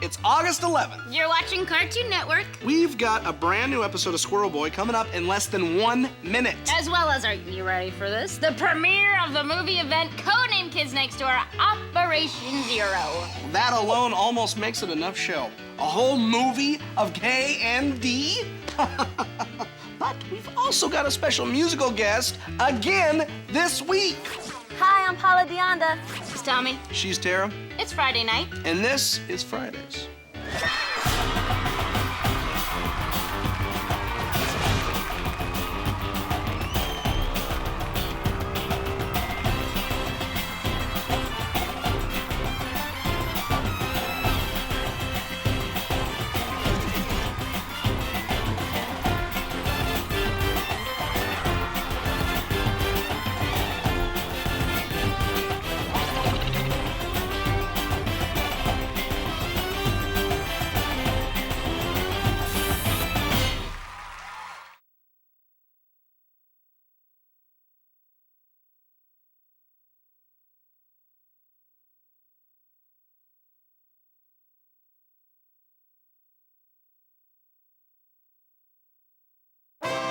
It's August 11th. You're watching Cartoon Network. We've got a brand new episode of Squirrel Boy coming up in less than 1 minute. As well as, are you ready for this? The premiere of the movie event codenamed Kids Next Door, Operation Zero. That alone almost makes it enough show. A whole movie of K&D? But we've also got a special musical guest again this week. Hi, I'm Paula Deonda. It's Tommy. She's Tara. It's Friday night. And this is Fridays.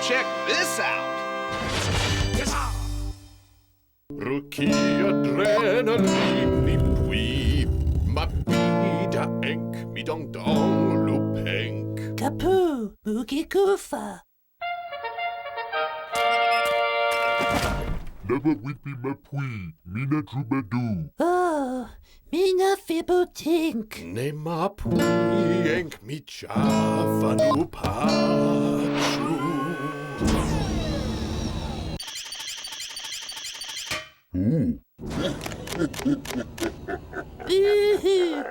Check this out. Rookie adrenaline pui, ma vida enk mi dong dong lupenk. Kapoo, Boogie Goofa. Never with me ma pui, mina troubadour. Oh, Mina Fibotink. Ne ma pui enk mi chavanu pachu. Boo-hoo.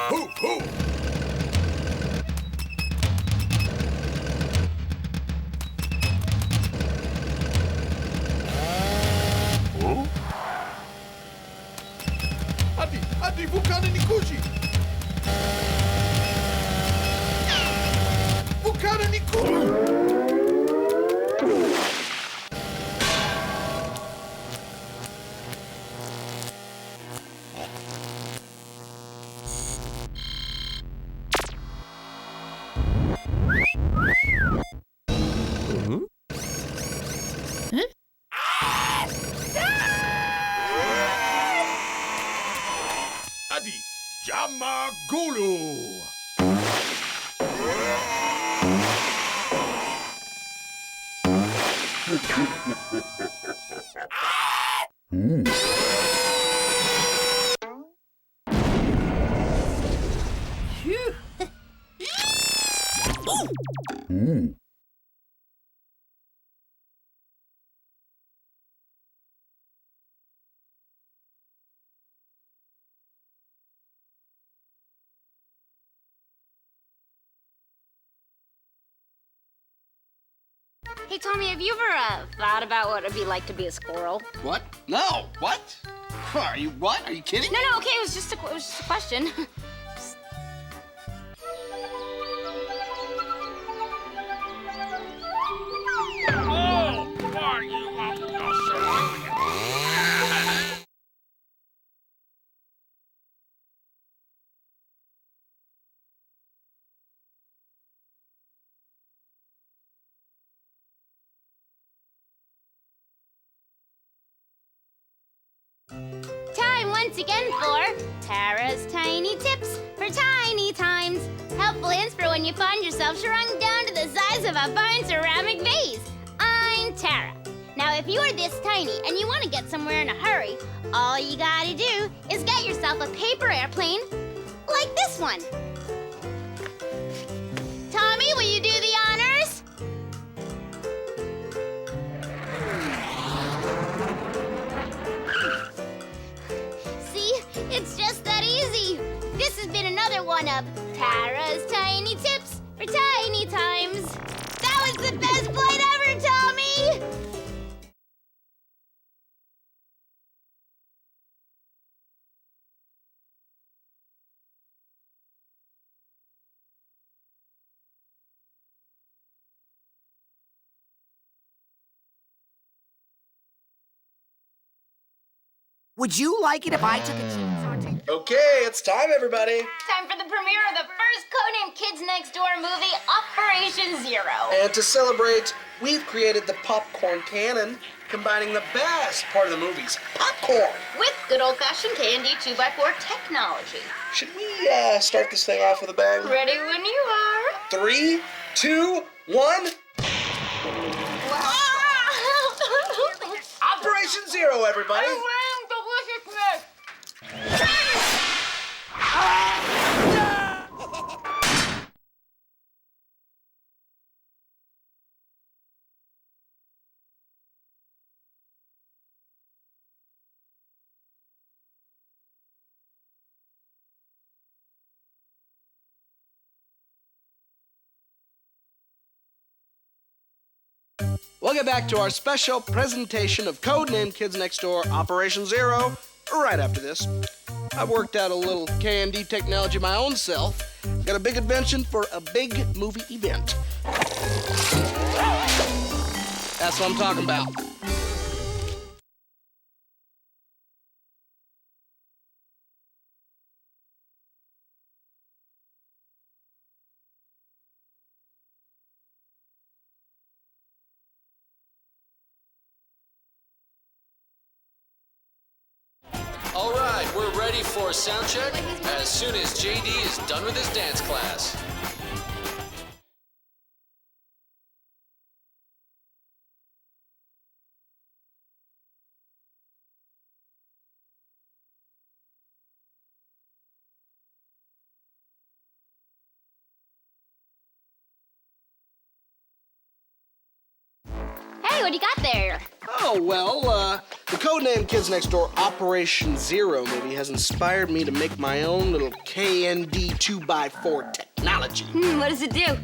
Hoo, hoo. Adi, vulkanen i kuzi! Vulkanen i kuzi! Adi, Jamagulu! Hey, Tommy, have you ever thought about what it'd be like to be a squirrel? What? No. What? Are you what? Are you kidding? No, okay, it was just a question. Oh, are you up to Time once again for Tara's Tiny Tips for Tiny Times. Helpful hints for when you find yourself shrunk down to the size of a fine ceramic vase. I'm Tara. Now, if you are this tiny and you want to get somewhere in a hurry, all you gotta do is get yourself a paper airplane like this one. Tommy, will you do the honors? See, it's just that easy. This has been another one of Tara's Tiny Tips for Tiny Times. That was the best flight ever, Tommy! Would you like it if I took a chance on you? Okay, it's time, everybody. Time for the premiere of the first codenamed Kids Next Door movie, Operation Zero. And to celebrate, we've created the popcorn cannon, combining the best part of the movies, popcorn. With good old-fashioned K&D 2x4 technology. Should we start this thing off with a bang? Ready when you are. 3, 2, 1. Operation Zero, everybody. We'll get back to our special presentation of Codename Kids Next Door Operation Zero right after this. I've worked out a little K&D technology my own self. Got a big invention for a big movie event. That's what I'm talking about. All right, we're ready for sound check as soon as JD is done with his dance class. Hey, what do you got there? Oh, well, the Codename Kids Next Door Operation Zero movie has inspired me to make my own little K&D 2x4 technology. What does it do?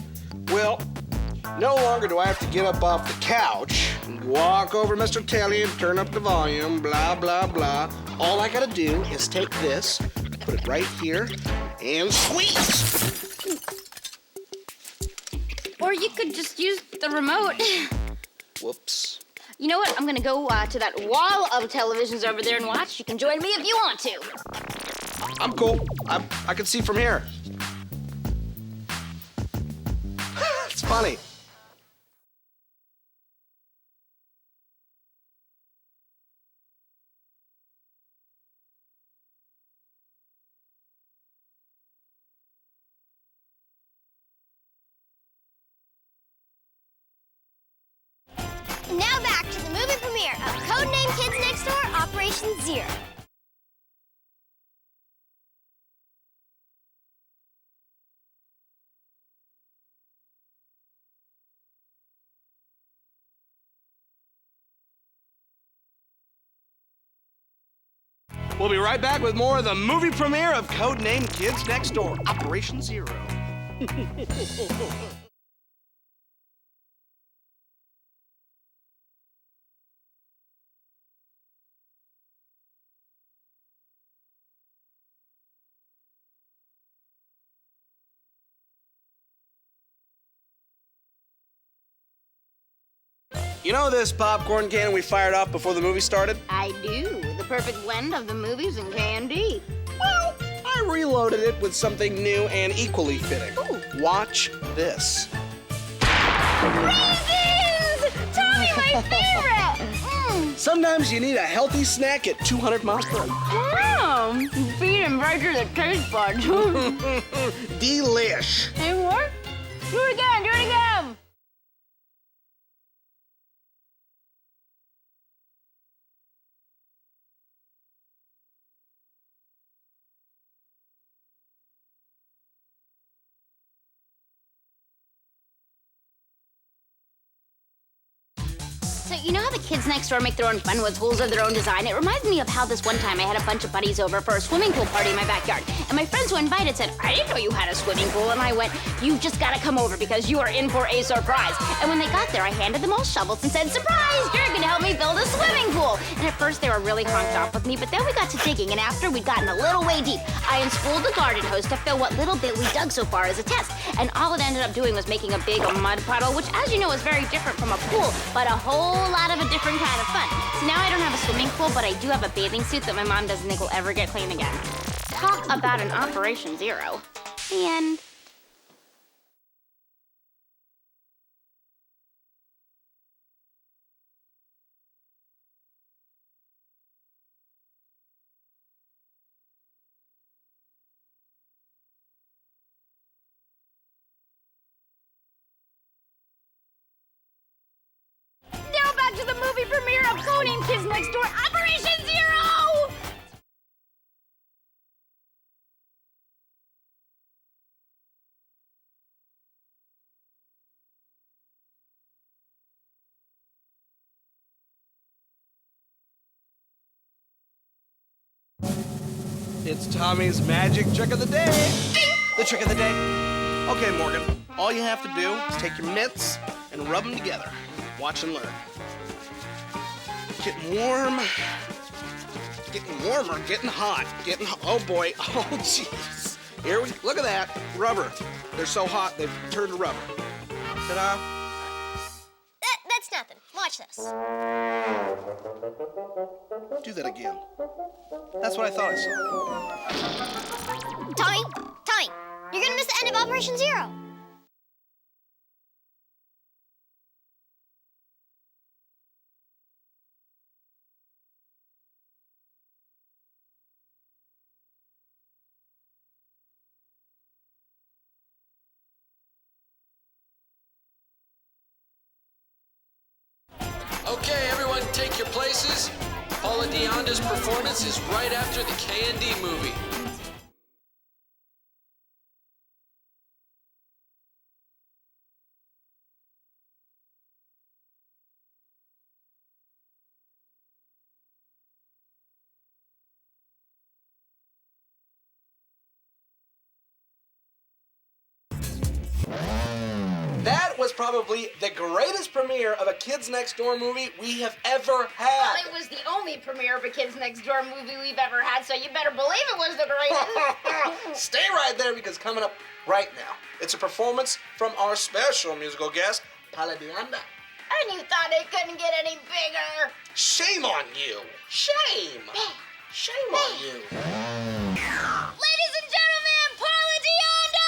Well, no longer do I have to get up off the couch and walk over to Mr. Telly and turn up the volume, blah, blah, blah. All I gotta do is take this, put it right here, and squeeze. Or you could just use the remote. Whoops. You know what? I'm gonna go to that wall of televisions over there and watch. You can join me if you want to. I'm cool. I can see from here. It's funny. Now back to the movie premiere of Codename Kids Next Door Operation Zero. We'll be right back with more of the movie premiere of Codename Kids Next Door Operation Zero. You know this popcorn can we fired off before the movie started? I do. The perfect blend of the movies and K&D. Well, I reloaded it with something new and equally fitting. Ooh. Watch this. Raisins! Tommy, my favorite! Sometimes you need a healthy snack at 200 miles per hour. Feeding right to the taste buds. Delish. Any more? Do it again, do it again! So you know how the kids next door make their own fun with pools of their own design? It reminds me of how this one time I had a bunch of buddies over for a swimming pool party in my backyard. And my friends who invited said, I didn't know you had a swimming pool. And I went, you just gotta come over because you are in for a surprise. And when they got there, I handed them all shovels and said, surprise, you're gonna help me build a swimming pool. And at first they were really honked off with me, but then we got to digging, and after we'd gotten a little way deep, I unspooled the garden hose to fill what little bit we dug so far as a test. And all it ended up doing was making a big mud puddle, which, as you know, is very different from a pool, but a whole lot of a different kind of fun. So now I don't have a swimming pool, but I do have a bathing suit that my mom doesn't think will ever get clean again. Talk about an Operation Zero. The end. Now back to the movie premiere of Conan Kids Next Door, Operation Zero! It's Tommy's magic trick of the day. The trick of the day. Okay, Morgan, all you have to do is take your mitts and rub them together. Watch and learn. Getting warm. Getting warmer. Getting hot. Oh boy. Oh jeez. Here we look at that. Rubber. They're so hot they've turned to rubber. Ta-da. That's nothing. Watch this. Do that again. That's what I thought I saw. Tommy, you're gonna miss the end of Operation Zero. Okay, everyone, take your places. Paula Deonda's performance is right after the K&D movie. That was probably the greatest premiere of a Kids Next Door movie we have ever had. Well, it was the only premiere of a Kids Next Door movie we've ever had, so you better believe it was the greatest. Stay right there because coming up right now, it's a performance from our special musical guest, Paula Deonda. And you thought it couldn't get any bigger. Shame on you. Shame. Shame on you. Ladies and gentlemen, Paula Deonda!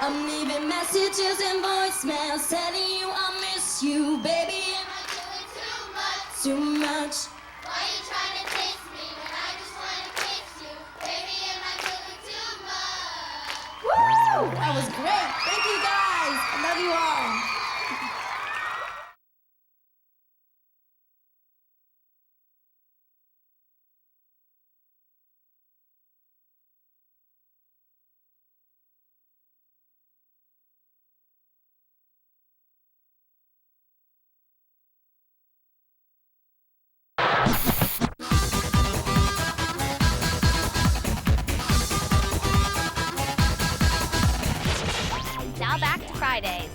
I'm leaving messages and voicemails telling you I miss you, baby. Am I doing too much? Too much. Why are you trying to taste me when I just want to kiss you? Baby, am I doing too much? Woo! That was great. Thank you guys. I love you all. Now back to Fridays.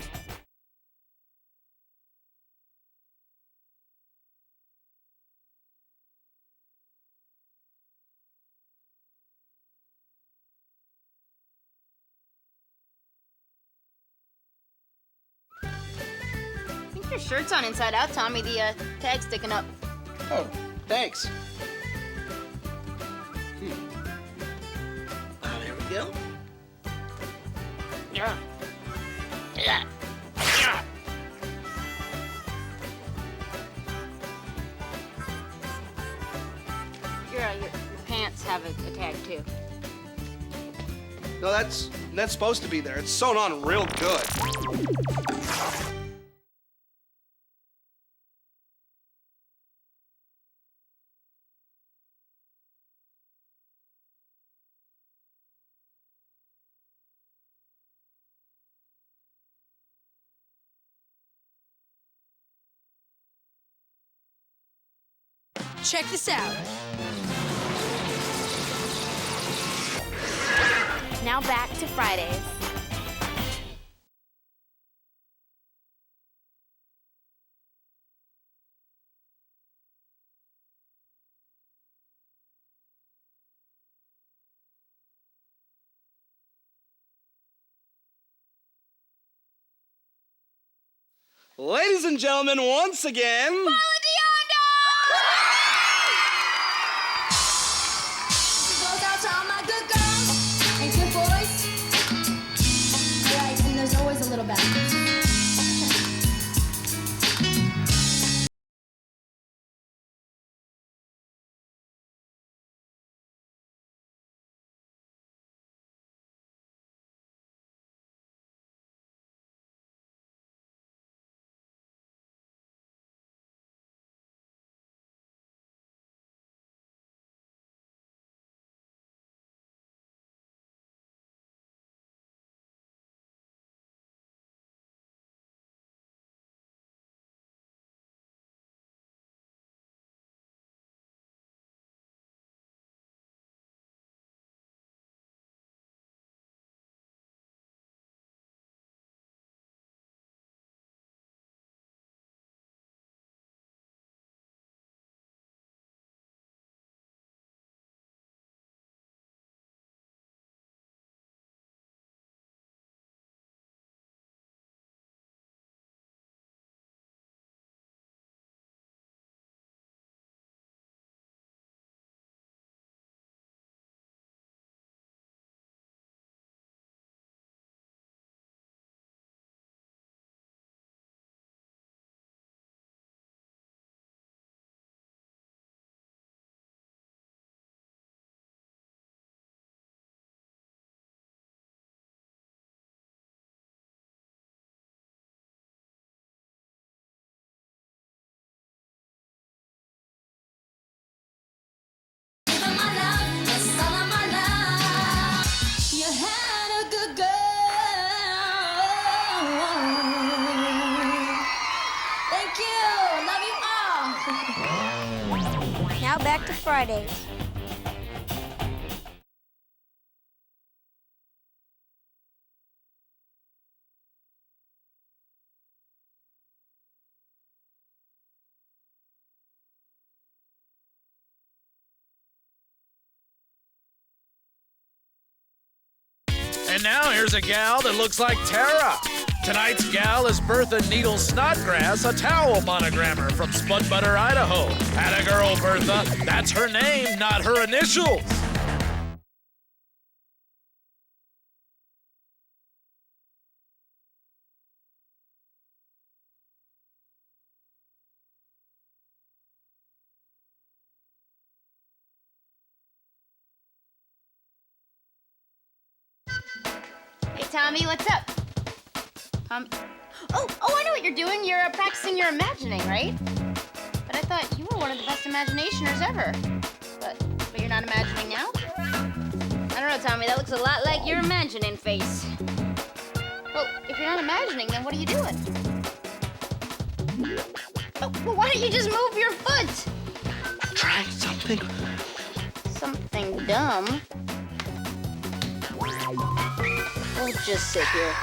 I think your shirt's on inside out, Tommy. The tag's sticking up. Oh, thanks. There we go. Yeah. Yeah. Your pants have a tag, too. No, that's supposed to be there. It's sewn on real good. Check this out. Now back to Fridays. Ladies and gentlemen, once again... Goes out to all my good girls and good boys. Right, and there's always a little bad. Now back to Fridays. And now here's a gal that looks like Tara. Tonight's gal is Bertha Needle Snodgrass, a towel monogrammer from Spud Butter, Idaho. Atta girl, Bertha. That's her name, not her initials. Hey, Tommy, what's up? Tommy? Oh, I know what you're doing. You're practicing your imagining, right? But I thought you were one of the best imaginationers ever. But you're not imagining now? I don't know, Tommy. That looks a lot like your imagining face. Well, if you're not imagining, then what are you doing? Oh, well, why don't you just move your foot? Try something. Something dumb. We'll just sit here.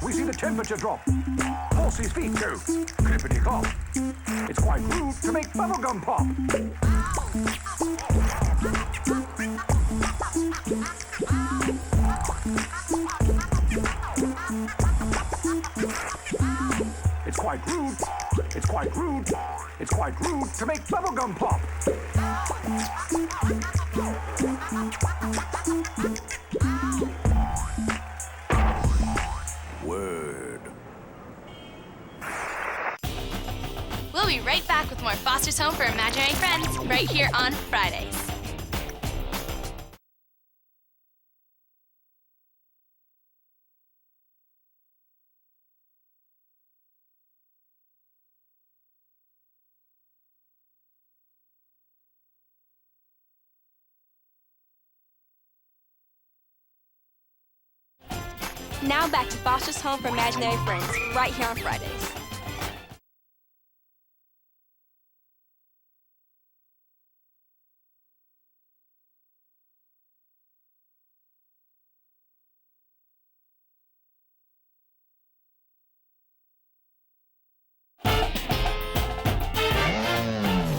we see the temperature drop. Horsey's feet go clippity-clop. It's quite rude to make bubblegum pop. It's quite rude. It's quite rude. It's quite rude to make bubblegum pop. Word. We'll be right back with more Foster's Home for Imaginary Friends right here on Fridays. Now back to Foster's Home for Imaginary Friends, right here on Fridays.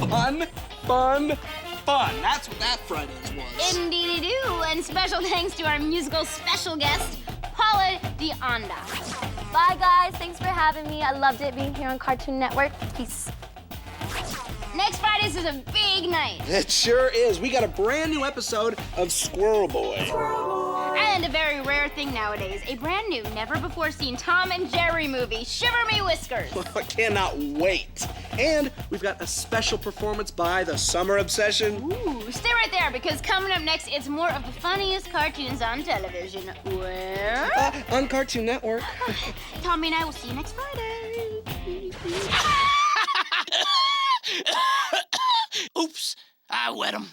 Fun, fun, fun. That's what that Fridays was. Indeedy-doo, and special thanks to our musical special guest, Paula DeAnda. Bye, guys. Thanks for having me. I loved it being here on Cartoon Network. Peace. Next Fridays is a big night. It sure is. We got a brand new episode of Squirrel Boy. And a very rare thing nowadays, a brand new, never-before-seen Tom and Jerry movie, Shiver Me Whiskers. I cannot wait. And we've got a special performance by the Summer Obsession. Ooh, stay right there, because coming up next, it's more of the funniest cartoons on television. Where? On Cartoon Network. Tommy and I will see you next Friday. Oops, I wet him.